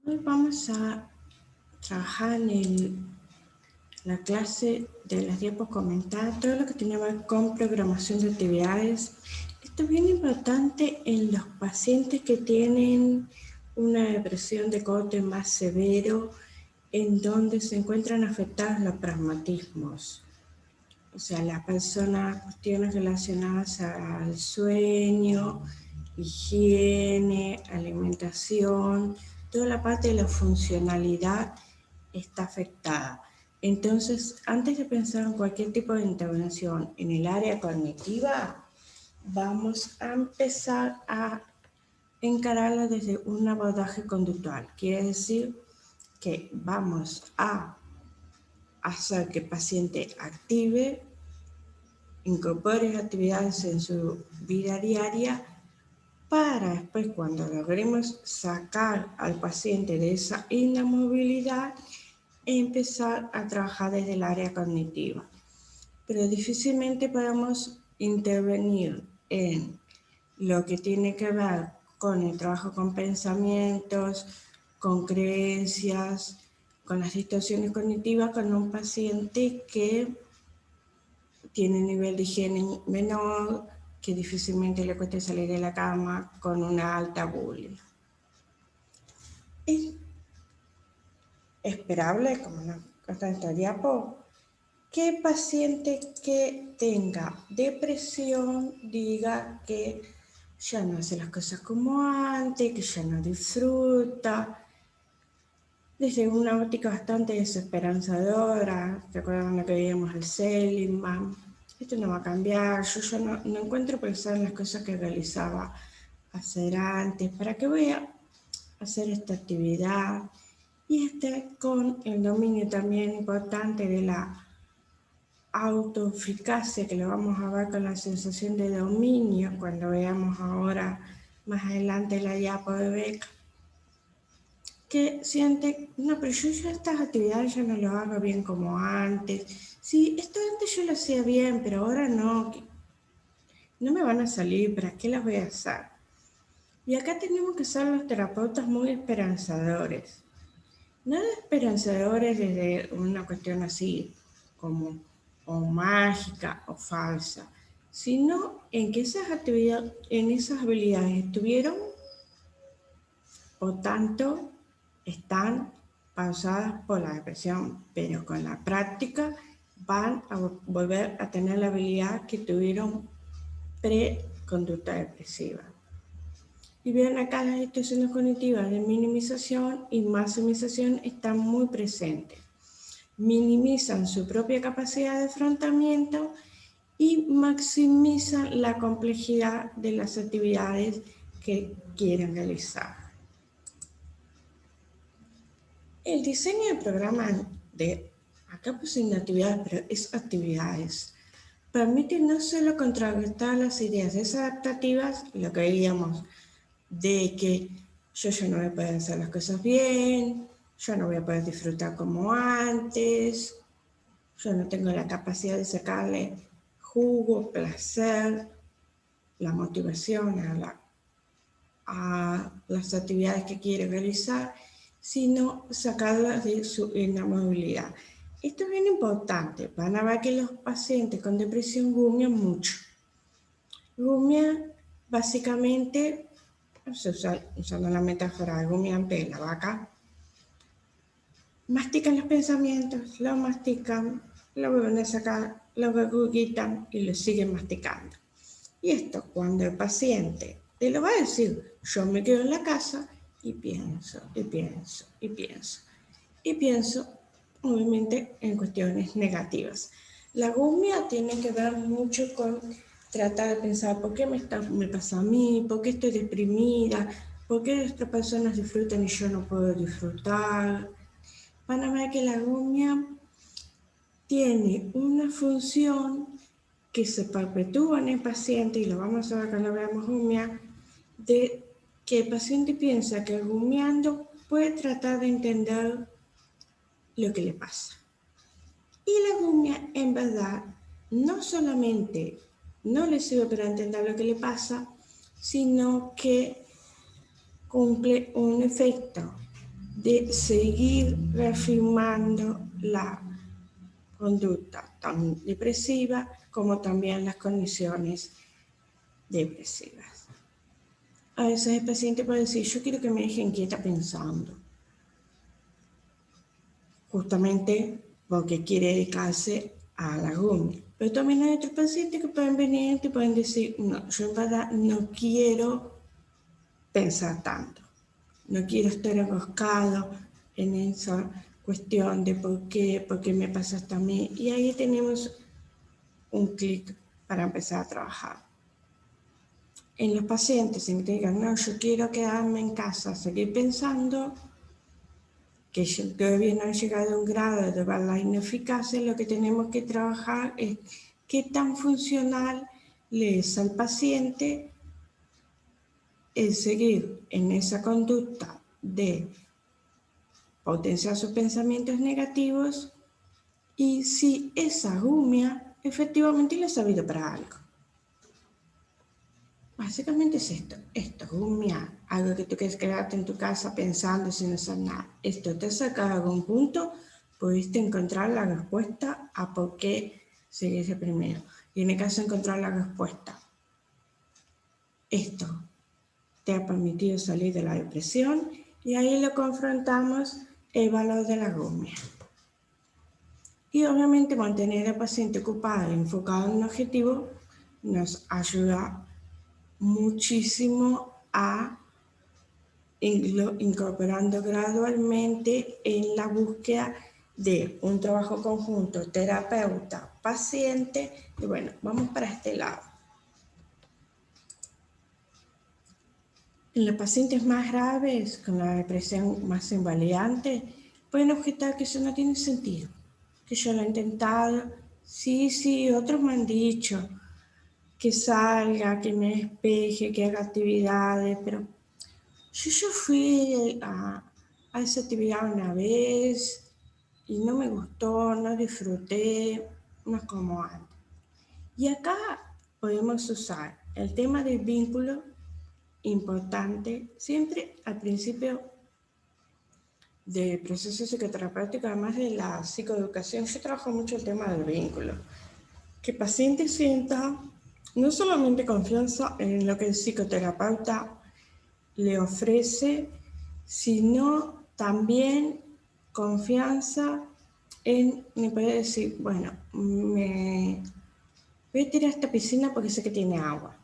Hoy vamos a trabajar en la clase de las diapos comentadas, todo lo que tiene que ver con programación de actividades. Esto es bien importante en los pacientes que tienen una depresión de corte más severo, en donde se encuentran afectados los pragmatismos. O sea, las personas, cuestiones relacionadas al sueño, higiene, alimentación, toda la parte de la funcionalidad está afectada. Entonces, antes de pensar en cualquier tipo de intervención en el área cognitiva, vamos a empezar a encararla desde un abordaje conductual. Quiere decir que vamos a hacer que el paciente active, incorpore actividades en su vida diaria para después, cuando logremos sacar al paciente de esa inamovilidad, empezar a trabajar desde el área cognitiva. Pero difícilmente podemos intervenir en lo que tiene que ver con el trabajo con pensamientos, con creencias, con las distorsiones cognitivas, con un paciente que tiene un nivel de higiene menor, que difícilmente le cueste salir de la cama, con una alta bulia. Es esperable, como nos consta en esta diapo, que paciente que tenga depresión diga que ya no hace las cosas como antes, que ya no disfruta, desde una óptica bastante desesperanzadora. ¿Se acuerdan lo que veíamos el Seligman? Esto no va a cambiar, yo ya no encuentro pensar en las cosas que realizaba hacer antes, ¿para qué voy a hacer esta actividad? Y con el dominio también importante de la autoeficacia, que lo vamos a ver con la sensación de dominio cuando veamos ahora más adelante la diapo de Beck, que siente, no, pero yo ya estas actividades ya no lo hago bien como antes. Sí, esto antes yo lo hacía bien, pero ahora no me van a salir, ¿para qué las voy a hacer? Y acá tenemos que ser los terapeutas muy esperanzadores. Nada esperanzadores desde una cuestión así como o mágica o falsa, sino en que esas actividades, en esas habilidades estuvieron o tanto están pausadas por la depresión, pero con la práctica van a volver a tener la habilidad que tuvieron pre-conducta depresiva. Y vean acá las distorsiones cognitivas de minimización y maximización están muy presentes. Minimizan su propia capacidad de afrontamiento y maximizan la complejidad de las actividades que quieren realizar. El diseño de programas acá puse inactividades, pero es actividades, permite no solo contrarrestar las ideas desadaptativas, lo que veíamos, de que yo ya no voy a poder hacer las cosas bien, yo no voy a poder disfrutar como antes, yo no tengo la capacidad de sacarle jugo, placer, la motivación a las actividades que quiere realizar, sino sacarlas de su inamovilidad. Esto es bien importante, van a ver que los pacientes con depresión rumian mucho. Rumian básicamente, usando la metáfora de rumiante de la vaca, mastican los pensamientos, lo mastican, lo vuelven a sacar, lo regurgitan y lo siguen masticando. Y esto cuando el paciente te lo va a decir, yo me quedo en la casa y pienso, y pienso, y pienso. Y pienso, obviamente, en cuestiones negativas. La rumia tiene que ver mucho con tratar de pensar por qué me pasa a mí, por qué estoy deprimida, por qué otras personas disfrutan y yo no puedo disfrutar. Van a ver que la rumia tiene una función que se perpetúa en el paciente, y lo vamos a ver cuando veamos rumia, de que el paciente piensa que rumiando puede tratar de entender lo que le pasa. Y la rumia, en verdad, no solamente no le sirve para entender lo que le pasa, sino que cumple un efecto de seguir reafirmando la conducta tan depresiva como también las condiciones depresivas. A veces el paciente puede decir, yo quiero que me dejen quieta pensando, justamente porque quiere dedicarse a la gumia. Pero también hay otros pacientes que pueden venir y te pueden decir, no, yo en verdad no quiero pensar tanto, no quiero estar enroscado en esa cuestión de por qué me pasa esto a mí. Y ahí tenemos un clic para empezar a trabajar. En los pacientes en que digan, no, yo quiero quedarme en casa, seguir pensando, que todavía no han llegado a un grado de ver la ineficacia, lo que tenemos que trabajar es qué tan funcional le es al paciente el seguir en esa conducta de potenciar sus pensamientos negativos y si esa gumia efectivamente le ha servido para algo. Básicamente es esto gumia, algo que tú quieres quedarte en tu casa pensando sin hacer nada. Esto te saca a algún punto, pudiste encontrar la respuesta a por qué seguís primero. Y en el caso de encontrar la respuesta, esto te ha permitido salir de la depresión y ahí lo confrontamos el valor de la gumia. Y obviamente mantener al paciente ocupado y enfocado en un objetivo nos ayuda muchísimo a incorporando gradualmente en la búsqueda de un trabajo conjunto terapeuta-paciente. Y bueno, vamos para este lado. En los pacientes más graves, con la depresión más invalidante, pueden objetar que eso no tiene sentido, que yo lo he intentado, sí, otros me han dicho que salga, que me despeje, que haga actividades, pero yo fui a esa actividad una vez y no me gustó, no disfruté, no es como antes. Y acá podemos usar el tema del vínculo importante siempre al principio del proceso psicoterapéutico, además de la psicoeducación. Yo trabajo mucho el tema del vínculo. Que el paciente sienta no solamente confianza en lo que el psicoterapeuta le ofrece, sino también confianza en, me puede decir, bueno, me voy a tirar a esta piscina porque sé que tiene agua,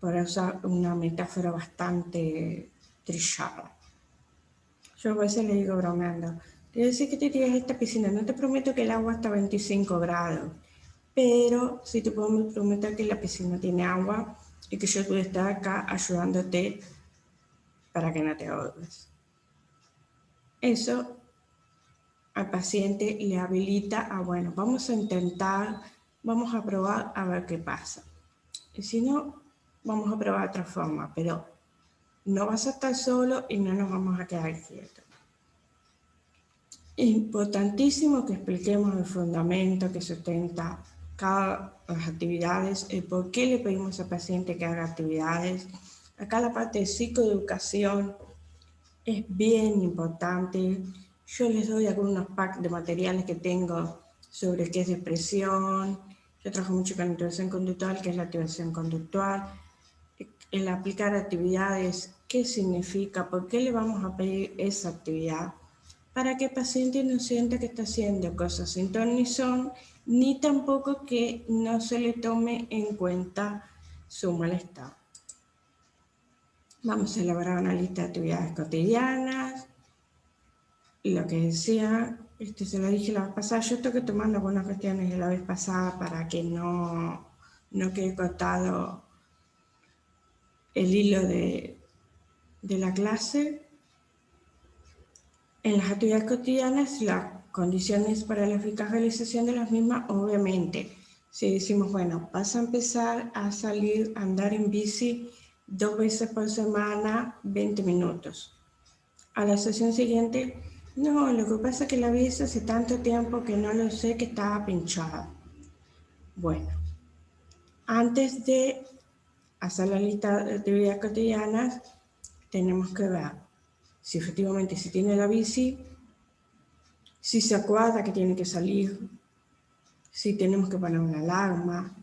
para usar una metáfora bastante trillada. Yo a veces le digo bromeando, te voy a decir que te tiras a esta piscina, no te prometo que el agua está a 25 grados, pero sí te puedo prometer que la piscina tiene agua y que yo voy a estar acá ayudándote para que no te ahogues. Eso al paciente le habilita a, bueno, vamos a intentar, vamos a probar a ver qué pasa. Y si no, vamos a probar otra forma, pero no vas a estar solo y no nos vamos a quedar quietos. Importantísimo que expliquemos el fundamento que sustenta cada las actividades, el por qué le pedimos al paciente que haga actividades. Acá la parte de psicoeducación es bien importante. Yo les doy algunos packs de materiales que tengo sobre qué es depresión. Yo trabajo mucho con intervención conductual, qué es la activación conductual. El aplicar actividades, qué significa, por qué le vamos a pedir esa actividad, para que el paciente no sienta que está haciendo cosas sin ton ni son, ni tampoco que no se le tome en cuenta su malestar. Vamos a elaborar una lista de actividades cotidianas. Lo que decía, se lo dije la vez pasada, yo estoy tomando algunas cuestiones de la vez pasada para que no quede cortado el hilo de la clase. En las actividades cotidianas, las condiciones para la eficaz realización de las mismas, obviamente, si decimos, bueno, vas a empezar a salir a andar en bici 2 veces por semana, 20 minutos. A la sesión siguiente, no, lo que pasa es que la bici hace tanto tiempo que no lo sé, que estaba pinchada. Bueno, antes de hacer la lista de actividades cotidianas, tenemos que ver si efectivamente si tiene la bici, si se acuerda que tiene que salir, si tenemos que poner una alarma.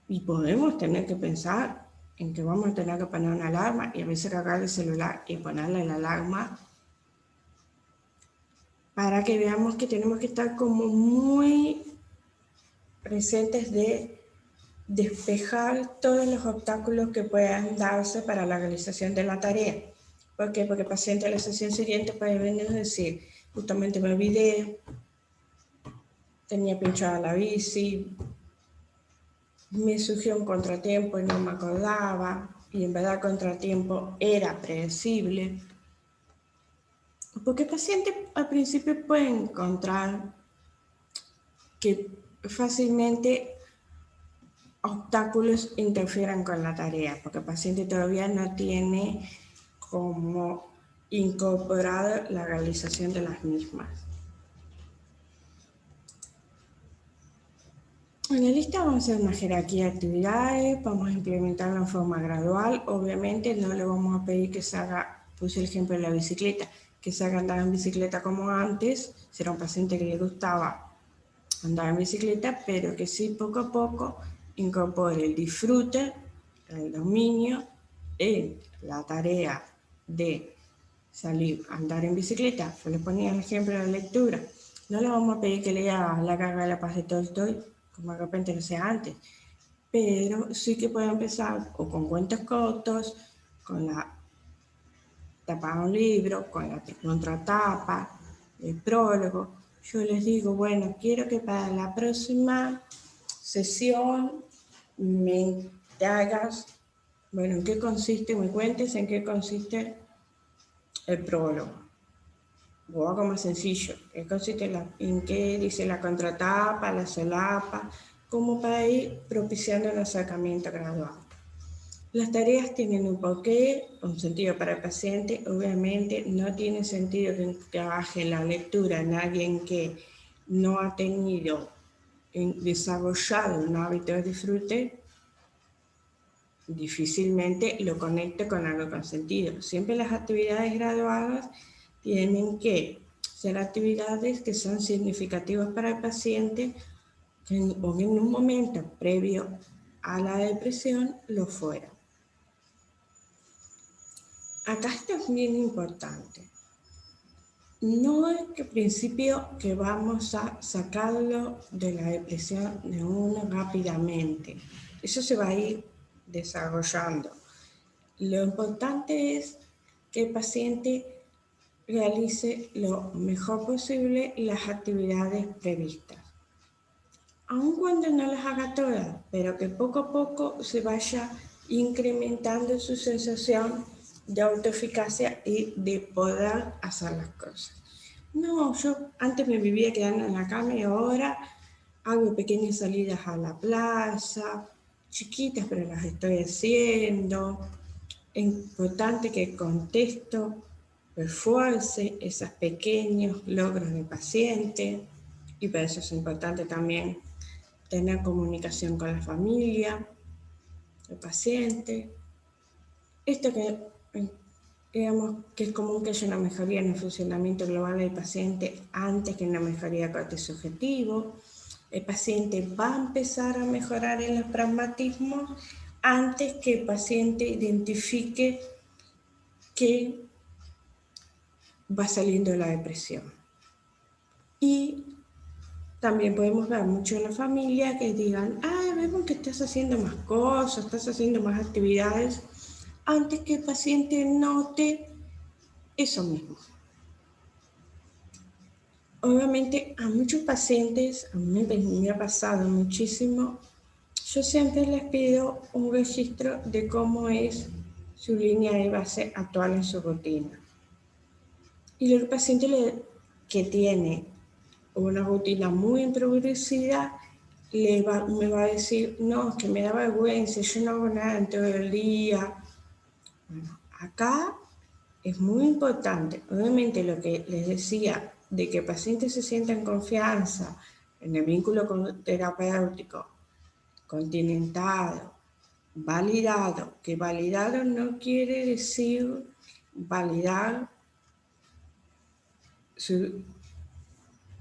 Y podemos tener que pensar en que vamos a tener que poner una alarma y a veces cargar el celular y ponerle la alarma para que veamos que tenemos que estar como muy presentes de despejar todos los obstáculos que puedan darse para la realización de la tarea. ¿Por qué? Porque el paciente a la sesión siguiente puede venir y decir, justamente me olvidé, tenía pinchada la bici, me surgió un contratiempo y no me acordaba, y en verdad el contratiempo era predecible. Porque el paciente al principio puede encontrar que fácilmente obstáculos interfieran con la tarea, porque el paciente todavía no tiene como incorporado la realización de las mismas. En la lista vamos a hacer una jerarquía de actividades, vamos a implementarla en forma gradual. Obviamente no le vamos a pedir que se haga, puse el ejemplo de la bicicleta, que se haga andar en bicicleta como antes, será un paciente que le gustaba andar en bicicleta, pero que sí poco a poco incorpore el disfrute, el dominio en la tarea de salir a andar en bicicleta. Yo les ponía el ejemplo de la lectura. No le vamos a pedir que lea La Carga de la Paz de Tolstoy, como de repente lo sea antes, pero sí que puede empezar o con cuentos cortos, con la tapa de un libro, con la contratapa, el prólogo. Yo les digo, bueno, quiero que para la próxima sesión me hagas, bueno, ¿en qué consiste? Me cuentes en qué consiste el prólogo. O algo más sencillo, en qué dice la contratapa, la solapa, como para ir propiciando el acercamiento gradual. Las tareas tienen un porqué, un sentido para el paciente. Obviamente no tiene sentido que trabaje la lectura en alguien que no ha tenido desarrollado un hábito de disfrute, difícilmente lo conecte con algo con sentido. Siempre las actividades graduadas tienen que ser actividades que son significativas para el paciente o en un momento previo a la depresión lo fuera. Acá esto es bien importante. No es que al principio que vamos a sacarlo de la depresión de uno rápidamente. Eso se va a ir desarrollando. Lo importante es que el paciente realice lo mejor posible las actividades previstas. Aun cuando no las haga todas, pero que poco a poco se vaya incrementando su sensación de autoeficacia y de poder hacer las cosas. No, yo antes me vivía quedando en la cama y ahora hago pequeñas salidas a la plaza, chiquitas pero las estoy haciendo. Es importante que el contexto refuerce esos pequeños logros del paciente y para eso es importante también tener comunicación con la familia, el paciente. Esto que digamos que es común que haya una mejoría en el funcionamiento global del paciente antes que una mejoría cortisubjetivo. El paciente va a empezar a mejorar en los pragmatismos antes que el paciente identifique que va saliendo de la depresión. Y también podemos ver mucho en la familia que digan, vemos que estás haciendo más cosas, estás haciendo más actividades, antes que el paciente note eso mismo. Obviamente a muchos pacientes, a mí me ha pasado muchísimo, yo siempre les pido un registro de cómo es su línea de base actual en su rutina. Y el paciente que tiene una rutina muy empobrecida, me va a decir, no, es que me da vergüenza, yo no hago nada en todo el día. Bueno, acá es muy importante, obviamente lo que les decía, de que el paciente se sienta en confianza en el vínculo terapéutico, continentado, validado, que validado no quiere decir validar su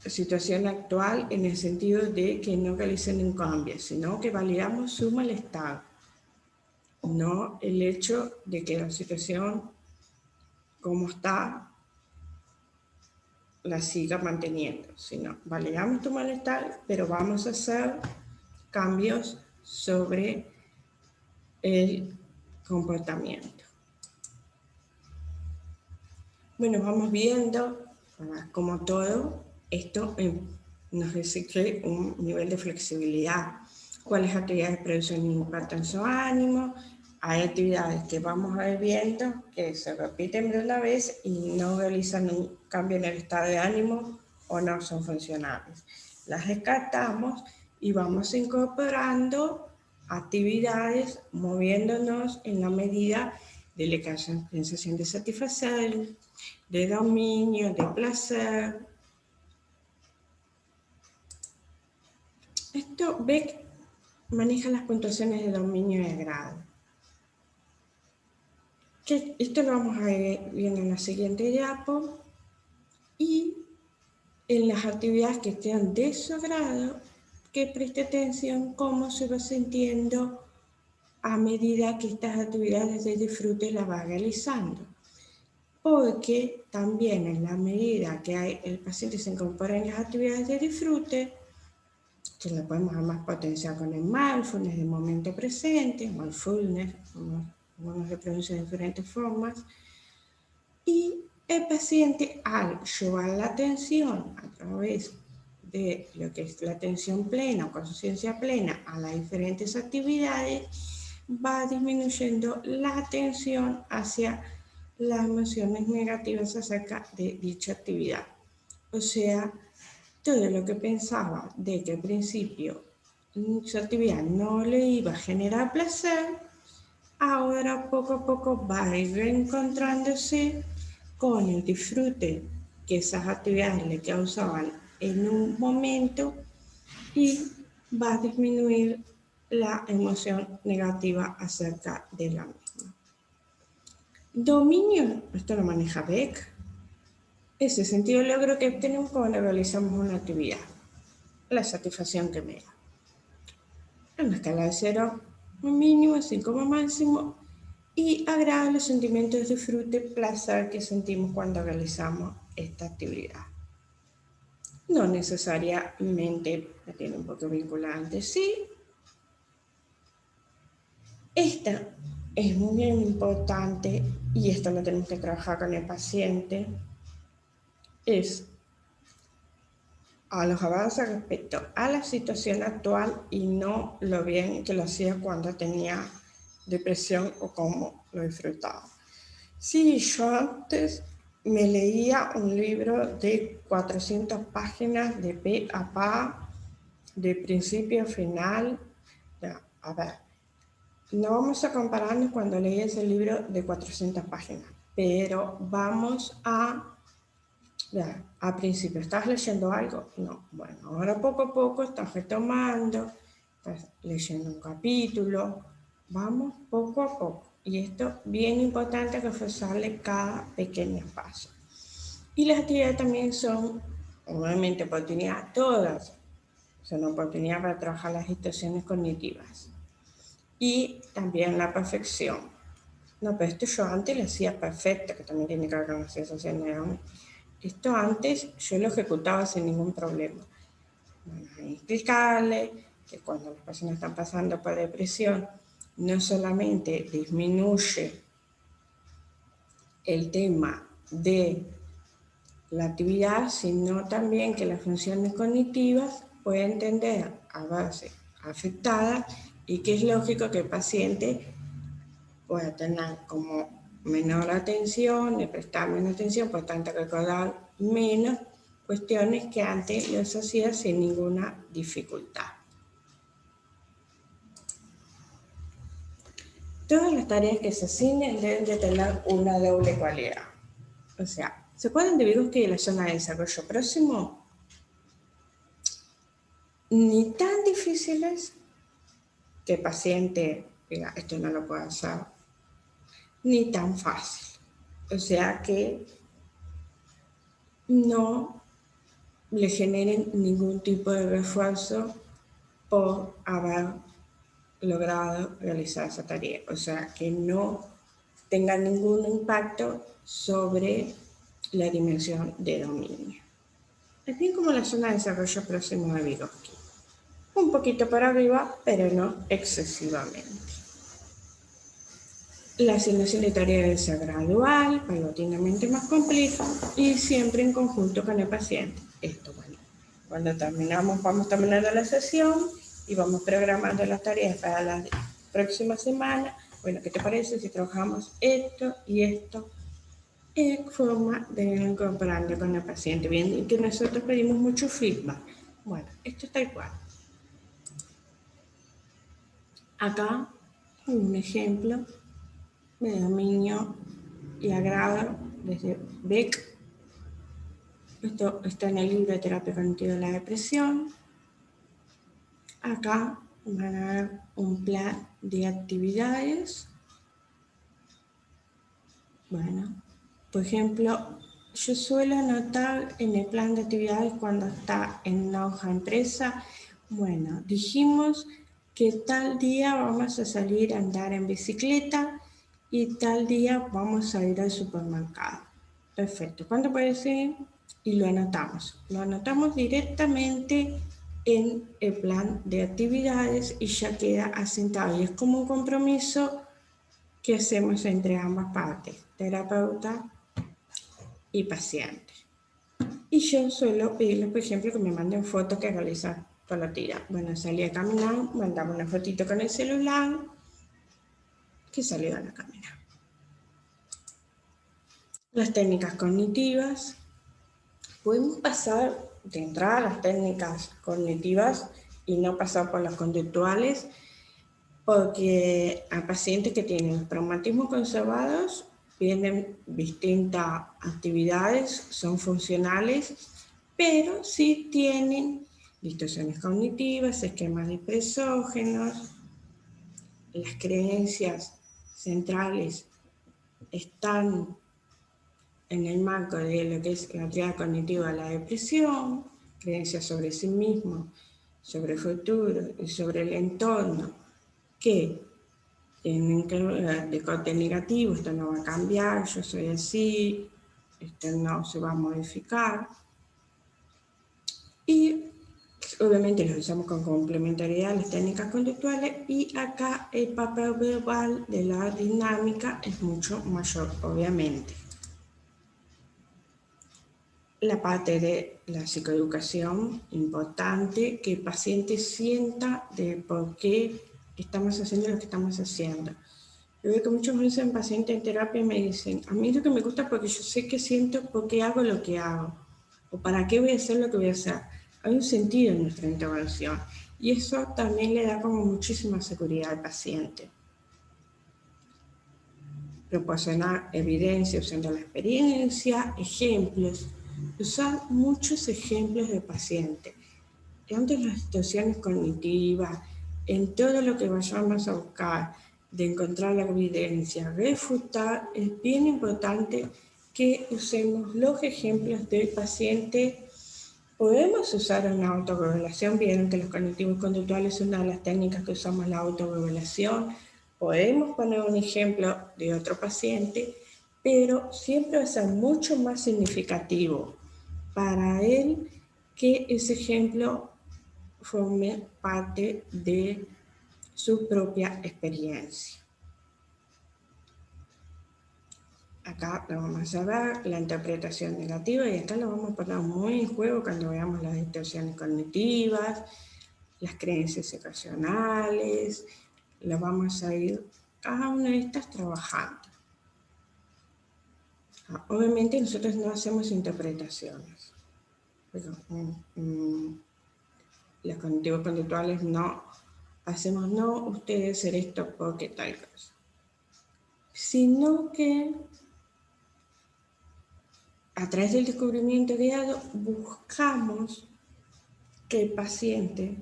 situación actual en el sentido de que no realicen un cambio, sino que validamos su malestar, no el hecho de que la situación como está la siga manteniendo, sino validamos tu malestar, pero vamos a hacer cambios sobre el comportamiento. Bueno, vamos viendo, como todo, esto nos exige un nivel de flexibilidad. ¿Cuáles actividades producen impacto en su ánimo? Hay actividades que vamos a ir viendo que se repiten de una vez y no realizan un cambio en el estado de ánimo o no son funcionales. Las descartamos y vamos incorporando actividades moviéndonos en la medida de la sensación de satisfacción, de dominio, de placer. Esto Beck maneja las puntuaciones de dominio y agrado. Esto lo vamos a ir viendo en la siguiente diapo. Y en las actividades que estén de su agrado, que preste atención cómo se va sintiendo a medida que estas actividades de disfrute las va realizando. Porque también en la medida que el paciente se incorpora en las actividades de disfrute, que lo podemos además potenciar con el mindfulness, el momento presente, mindfulness, uno se pronuncia de diferentes formas, y el paciente al llevar la atención a través de lo que es la atención plena o conciencia plena a las diferentes actividades, va disminuyendo la atención hacia las emociones negativas acerca de dicha actividad. O sea, todo lo que pensaba de que al principio su actividad no le iba a generar placer, ahora poco a poco va a ir reencontrándose con el disfrute que esas actividades le causaban en un momento y va a disminuir la emoción negativa acerca de la misma. Dominio, esto lo maneja Beck, es el sentido de logro que obtenemos cuando realizamos una actividad, la satisfacción que me da. En una escala de 0 mínimo, 5 máximo, y agrada los sentimientos de disfrute, placer que sentimos cuando realizamos esta actividad. No necesariamente la tiene un poco vinculada entre sí. Esta es muy importante y esto lo tenemos que trabajar con el paciente, es a los avances respecto a la situación actual y no lo bien que lo hacía cuando tenía depresión o cómo lo disfrutaba. Sí, yo antes me leía un libro de 400 páginas de pe a pa, de principio a final. Ya, a ver, no vamos a compararnos cuando leí ese libro de 400 páginas, pero vamos a, ya, al principio, ¿estás leyendo algo? No, bueno, ahora poco a poco estás retomando, estás leyendo un capítulo, vamos poco a poco. Y esto bien importante reforzarle cada pequeño paso. Y las actividades también son, obviamente, oportunidades, todas son oportunidades para trabajar las situaciones cognitivas. Y también la perfección. No, pero esto yo antes lo hacía perfecto, que también tiene que ver con la sensación de hambre. Esto antes yo lo ejecutaba sin ningún problema. Bueno, explicarle que cuando las personas están pasando por depresión, no solamente disminuye el tema de la actividad, sino también que las funciones cognitivas pueden tender a verse afectadas y que es lógico que el paciente pueda tener como menor atención, de prestar menos atención, por tanto recordar menos cuestiones que antes los hacía sin ninguna dificultad. Todas las tareas que se asignen deben de tener una doble cualidad. O sea, ¿se acuerdan de individuos que la zona de desarrollo próximo? Ni tan difíciles que el paciente diga, esto no lo puedo hacer, ni tan fácil. O sea que no le generen ningún tipo de refuerzo por haber logrado realizar esa tarea. O sea, que no tenga ningún impacto sobre la dimensión de dominio. Es bien como la zona de desarrollo próximo de Vygotsky. Un poquito para arriba, pero no excesivamente. La asignación de tareas debe ser gradual, paulatinamente más compleja y siempre en conjunto con el paciente. Esto, bueno, cuando vamos terminando la sesión y vamos programando las tareas para la próxima semana. Bueno, ¿qué te parece si trabajamos esto y esto en forma de ir incorporando con el paciente? Bien, y que nosotros pedimos mucho feedback. Bueno, esto está igual. Acá un ejemplo de dominio y agrado desde Beck. Esto está en el libro de Terapia Cognitiva de la Depresión. Acá van a ver un plan de actividades. Bueno, por ejemplo, yo suelo anotar en el plan de actividades cuando está en una hoja impresa. Bueno, dijimos que tal día vamos a salir a andar en bicicleta y tal día vamos a ir al supermercado. Perfecto. ¿Cuándo puede ser? Y lo anotamos. Lo anotamos directamente en el plan de actividades y ya queda asentado. Y es como un compromiso que hacemos entre ambas partes, terapeuta y paciente. Y yo suelo pedirles, por ejemplo, que me manden fotos que realizan con la tira. Bueno, salí a caminar, mandamos una fotito con el celular, que salieron a caminar. Las técnicas cognitivas. Podemos pasar de entrada a las técnicas cognitivas y no pasar por las conductuales, porque a pacientes que tienen traumatismos conservados vienen distintas actividades, son funcionales, pero sí tienen distorsiones cognitivas, esquemas dispersógenos, las creencias centrales están en el marco de lo que es la triada cognitiva de la depresión, creencias sobre sí mismo, sobre el futuro y sobre el entorno, que tienen que ver de corte negativo, esto no va a cambiar, yo soy así, esto no se va a modificar. Y obviamente los usamos con complementariedad las técnicas conductuales y acá el papel verbal de la dinámica es mucho mayor, obviamente. La parte de la psicoeducación, importante, que el paciente sienta de por qué estamos haciendo lo que estamos haciendo. Yo veo que muchas veces en pacientes en terapia me dicen, a mí lo que me gusta porque yo sé que siento por qué hago lo que hago, o para qué voy a hacer lo que voy a hacer. Hay un sentido en nuestra intervención y eso también le da como muchísima seguridad al paciente. Proporcionar evidencia usando la experiencia, ejemplos, usar muchos ejemplos de paciente. Tanto en las situaciones cognitivas, en todo lo que vayamos a buscar, de encontrar la evidencia, refutar, es bien importante que usemos los ejemplos del paciente. Podemos usar una autorrevelación, vieron que los cognitivos conductuales son una de las técnicas que usamos, la autorrevelación. Podemos poner un ejemplo de otro paciente, pero siempre va a ser mucho más significativo para él que ese ejemplo forme parte de su propia experiencia. Acá lo vamos a ver, la interpretación negativa, y acá lo vamos a poner muy en juego cuando veamos las distorsiones cognitivas, las creencias irracionales, lo vamos a ir cada una de estas trabajando. Obviamente nosotros no hacemos interpretaciones, pero los cognitivos conductuales no hacemos, no, usted debe hacer esto porque tal cosa, sino que a través del descubrimiento guiado buscamos que el paciente,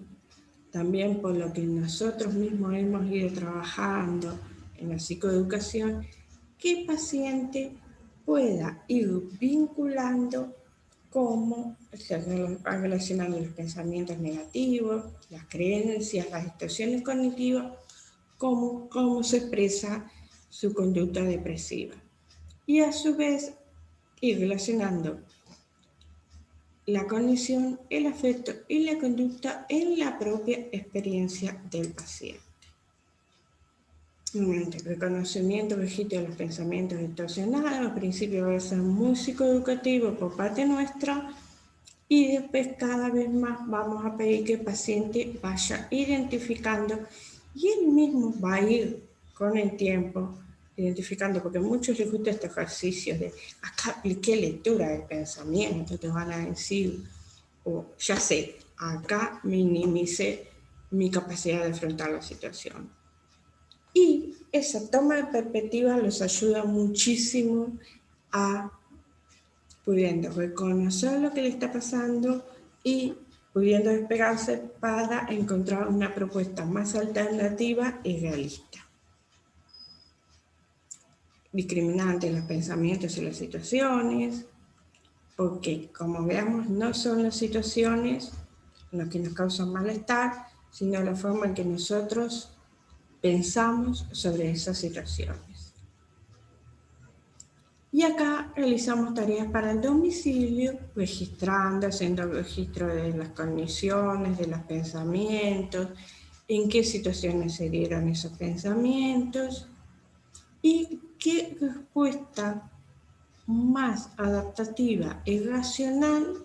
también por lo que nosotros mismos hemos ido trabajando en la psicoeducación, que el paciente pueda ir vinculando cómo se relacionando los pensamientos negativos, las creencias, las distorsiones cognitivas, cómo se expresa su conducta depresiva. Y a su vez ir relacionando la cognición, el afecto y la conducta en la propia experiencia del paciente. El reconocimiento, registro de los pensamientos distorsionados, al principio va a ser muy psicoeducativo por parte nuestra, y después cada vez más vamos a pedir que el paciente vaya identificando y él mismo va a ir con el tiempo identificando, porque a muchos les gusta estos ejercicios de acá apliqué lectura del pensamiento, te van a decir, o ya sé, acá minimicé mi capacidad de afrontar la situación. Y esa toma de perspectiva los ayuda muchísimo a pudiendo reconocer lo que le está pasando y pudiendo despegarse para encontrar una propuesta más alternativa y realista. Discriminante los pensamientos y las situaciones, porque como veamos no son las situaciones lo que nos causan malestar, sino la forma en que nosotros pensamos sobre esas situaciones. Y acá realizamos tareas para el domicilio, registrando, haciendo el registro de las cogniciones, de los pensamientos, en qué situaciones se dieron esos pensamientos y qué respuesta más adaptativa y racional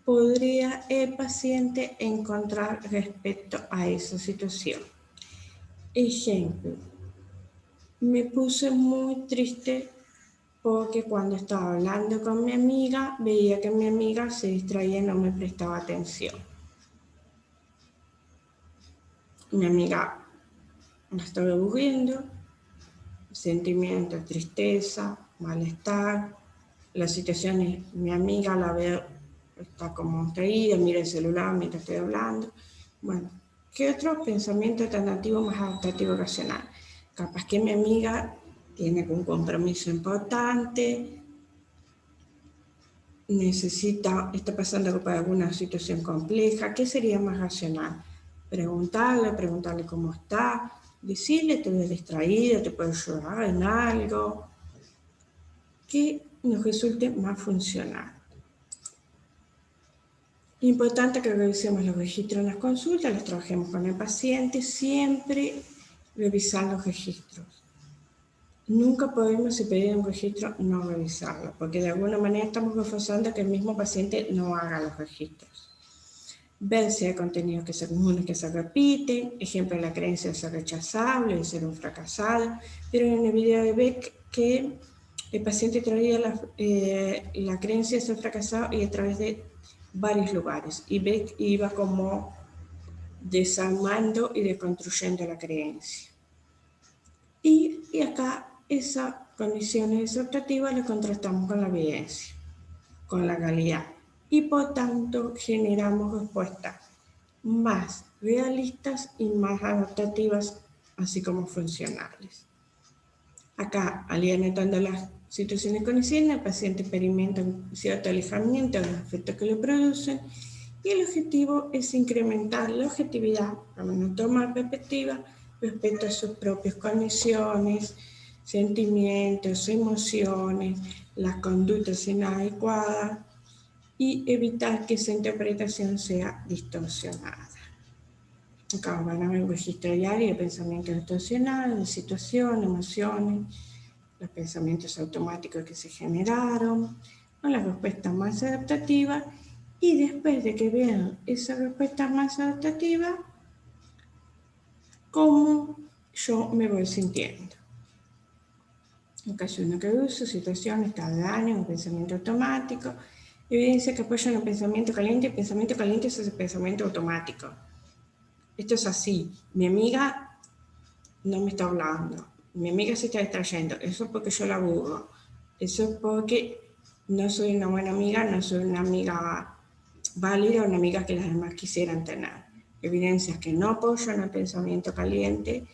podría el paciente encontrar respecto a esa situación. Ejemplo, me puse muy triste porque cuando estaba hablando con mi amiga, veía que mi amiga se distraía y no me prestaba atención. Mi amiga me estaba aburriendo, sentimientos, tristeza, malestar. La situación es, mi amiga la veo, está como distraída, mira el celular mientras estoy hablando. Bueno, ¿qué otro pensamiento alternativo más adaptativo racional? Capaz que mi amiga tiene un compromiso importante, está pasando por alguna situación compleja, ¿qué sería más racional? Preguntarle cómo está, decirle te ves distraído, te puedo ayudar en algo, que nos resulte más funcional. Importante que revisemos los registros en las consultas, los trabajemos con el paciente, siempre revisar los registros. Nunca podemos, si pedir un registro, no revisarlo, porque de alguna manera estamos reforzando que el mismo paciente no haga los registros. Ver si hay contenidos que son comunes que se repiten, ejemplo, la creencia de ser rechazable, de ser un fracasado, pero en el video de Beck que el paciente traía la creencia de ser fracasado y a través de varios lugares, y Beck iba como desarmando y deconstruyendo la creencia. Y acá esas condiciones adaptativas las contrastamos con la evidencia, con la realidad, y por tanto generamos respuestas más realistas y más adaptativas, así como funcionales. Acá, al ir anotando las situaciones conocidas, el paciente experimenta un cierto alejamiento de los efectos que le producen, y el objetivo es incrementar la objetividad, una toma de perspectiva respecto a sus propias condiciones, sentimientos, emociones, las conductas inadecuadas y evitar que esa interpretación sea distorsionada. Acá van a ver un registro diario de pensamientos distorsionados, de situaciones, emociones, los pensamientos automáticos que se generaron, con la respuesta más adaptativa, y después de que vean esa respuesta más adaptativa, cómo yo me voy sintiendo. En caso de que uso, situación, estado de ánimo, un pensamiento automático, evidencia que apoyan el pensamiento caliente. El pensamiento caliente es ese pensamiento automático. Esto es así, mi amiga no me está hablando, mi amiga se está distrayendo, eso es porque yo la aburro, eso es porque no soy una buena amiga, no soy una amiga válida, una amiga que las demás quisieran tener. Evidencias que no apoyan el pensamiento caliente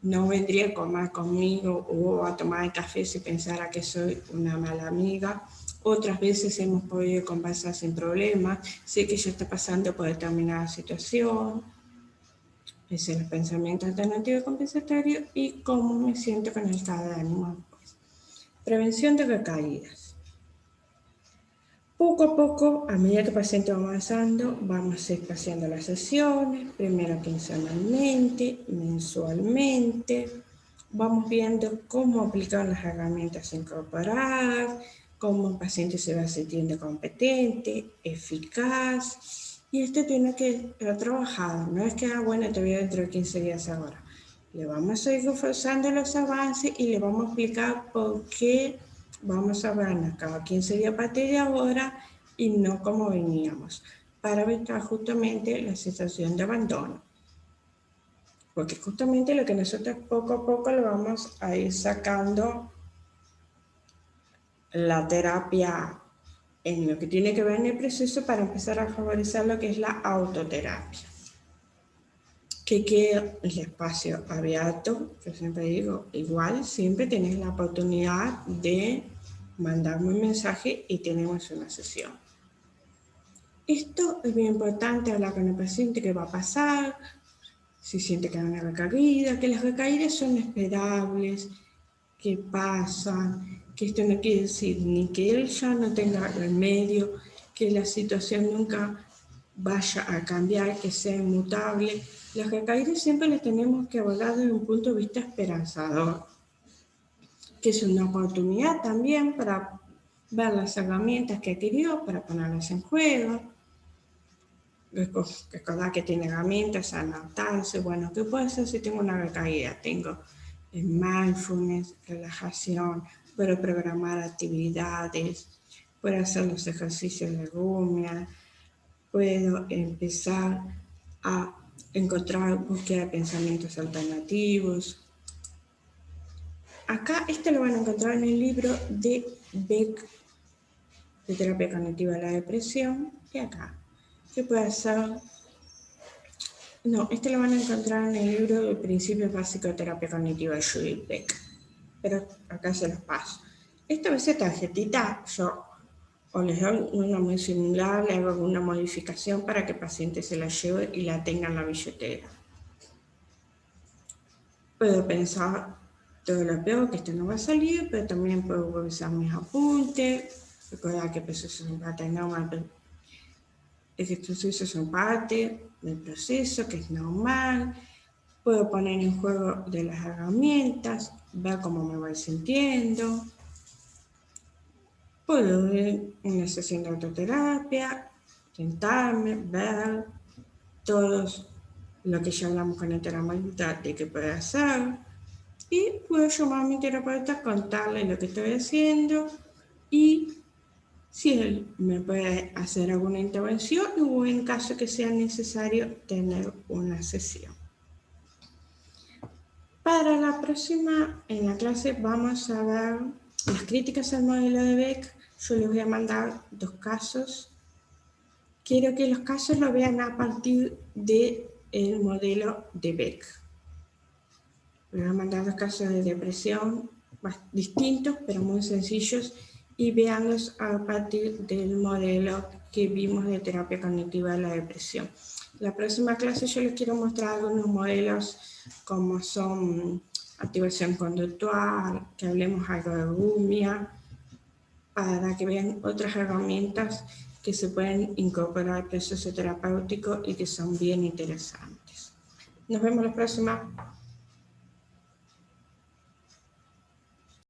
no vendría a comer conmigo o a tomar café si pensara que soy una mala amiga. Otras veces hemos podido conversar sin problemas. Sé que ella está pasando por determinada situación. Es el pensamiento alternativo compensatorio y cómo me siento con el estado de ánimo. Prevención de recaídas. Poco a poco, a medida que el paciente va avanzando, vamos espaciando las sesiones, primero quincenalmente, mensualmente. Vamos viendo cómo aplicar las herramientas incorporadas, cómo el paciente se va sintiendo competente, eficaz. Y esto tiene que ser trabajado. No es que, bueno, te voy dentro de 15 días ahora. Le vamos a ir reforzando los avances y le vamos a explicar por qué vamos a vernos cada 15 días a partir de ahora y no como veníamos, para evitar justamente la sensación de abandono. Porque justamente lo que nosotros poco a poco lo vamos a ir sacando la terapia en lo que tiene que ver en el proceso para empezar a favorecer lo que es la autoterapia. Que quede el espacio abierto, yo siempre digo, igual siempre tenés la oportunidad de mandarme un mensaje y tenemos una sesión. Esto es muy importante, hablar con el paciente, qué va a pasar, si siente que hay una recaída, que las recaídas son esperables, que pasan, que esto no quiere decir ni que él ya no tenga remedio, que la situación nunca vaya a cambiar, que sea inmutable. Las recaídas siempre las tenemos que abordar desde un punto de vista esperanzador, que es una oportunidad también para ver las herramientas que adquirió, para ponerlas en juego. Recordar que tiene herramientas, anotarse, bueno, ¿qué puedo hacer si tengo una recaída? Tengo mindfulness, relajación, puedo programar actividades, puedo hacer los ejercicios de rumia, puedo empezar a encontrar búsqueda de pensamientos alternativos. Acá lo van a encontrar en el libro de Beck, de terapia cognitiva de la depresión, y acá. ¿Qué puede hacer? No, lo van a encontrar en el libro de Principios Básicos de Terapia Cognitiva de Judith Beck, pero acá se los paso. Esta vez tarjetita, yo o les doy una muy similar, le hago alguna modificación para que el paciente se la lleve y la tenga en la billetera. Puedo pensar todo lo peor, que esto no va a salir, pero también puedo revisar mis apuntes, recordar que procesos son parte normal, que procesos son parte del proceso, que es normal. Puedo poner en juego de las herramientas, ver cómo me voy sintiendo. Puedo ir en una sesión de autoterapia, sentarme, ver todos lo que ya hablamos con el terapeuta de qué puede hacer. Y puedo llamar a mi terapeuta, contarle lo que estoy haciendo y si él me puede hacer alguna intervención o en caso que sea necesario tener una sesión. Para la próxima, en la clase, vamos a ver las críticas al modelo de Beck. Yo les voy a mandar 2 casos. Quiero que los casos lo vean a partir del modelo de Beck. Les voy a mandar 2 casos de depresión distintos, pero muy sencillos, y veanlos a partir del modelo que vimos de terapia cognitiva de la depresión. La próxima clase yo les quiero mostrar algunos modelos como son activación conductual, que hablemos algo de rumia, para que vean otras herramientas que se pueden incorporar al proceso terapéutico y que son bien interesantes. Nos vemos la próxima.